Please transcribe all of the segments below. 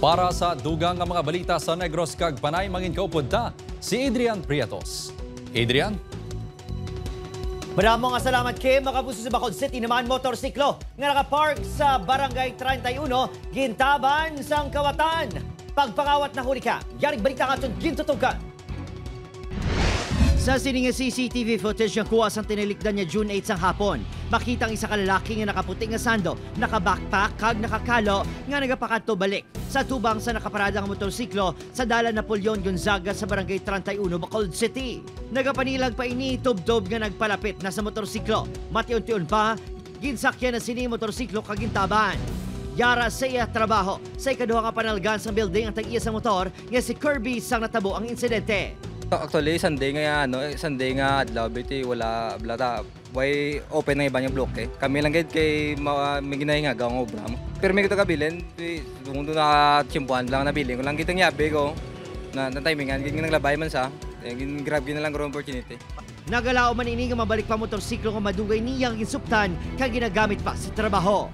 Para sa dugang nga mga balita sa Negros kag Panay mangin kaupunta si Adrian Prietos. Adrian? Maraming salamat Kim, makapuso sa Bacolod City naman motorsiklo nga nakapark sa Barangay 31, Gintaban, Sangkawatan. Pagpangawat na huli ka, yaring balita ka itong gintutugan. Sa sining CCTV footage ng kuwas ang tinilikdan niya June 8 sang hapon, makita ang isa ka lalaki nga nakaputi nga sando, naka-backpack kag nakakalo nga nagapakadto balik sa tubang sa nakaparadang motorsiklo sa dalan Napoleon Gonzaga sa Barangay 31, Bacolod City. Nagapanilag pa ini tubtob nga nagpalapit na sa motorsiklo. Matiun-tiun pa, ginsakyan na sini motorsiklo kag Gintaban. Yara sa iya trabaho sa ikaduha nga panalgan sa building ang tag-iya sa motor nga si Kirby sang natabo ang insidente. Actually, Sunday nga adlaw biti wala blata. Why open na iba yung block eh. Kami lang gid kay may ginahinga gawang obra. Pero may kita kabilin, kung doon na tsimpuan lang nabilin ko lang kitang yabe ko na timingan gid naglabay man sa. Grab gid na lang opportunity. Nagalao man ini nga mabalik pa motorsiklo nga madugay niyang ginsuptan kag ginagamit pa sa trabaho.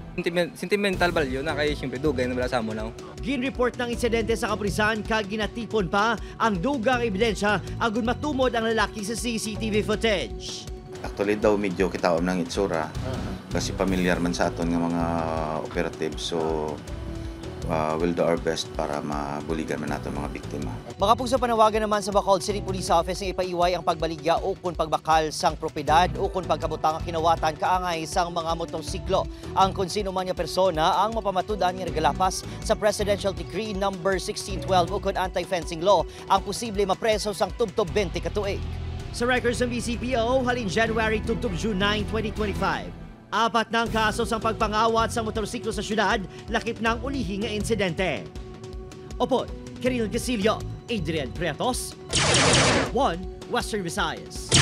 Sentimental value na kay siyempre dugay na bala sa mo na. Ginreport ng insidente sa kapulisan kag ginatipon pa ang dugang ebidensya agon matumod ang lalaki sa CCTV footage. Actually daw medyo kitaom ng itsura kasi pamilyar man sa aton nga mga operatives, so we'll do our best para mabuligan man natin mga biktima. Makapug sa panawagan naman sa Bacolod City Police Office nga ipaiway ang pagbaligya o kung pagbakal sang propiedad o kung pagkabutang ang kinawatan kaangay sang mga motorsiklo. Ang kung sino man nga persona ang mapamatudan nga nagalapas sa Presidential Decree No. 1612 o kung anti-fencing law ang posible mapreso sang tubtob 20 katuig. Sa records ng BCPO, halin January tubtob June 9, 2025. Apat ng kaso sa pagpangawat sa motorsiklo sa syudad, lakip ng ulihi nga insidente. Opo, Kiril Gasilio, Adrian Prietos, 1 Western Visayas.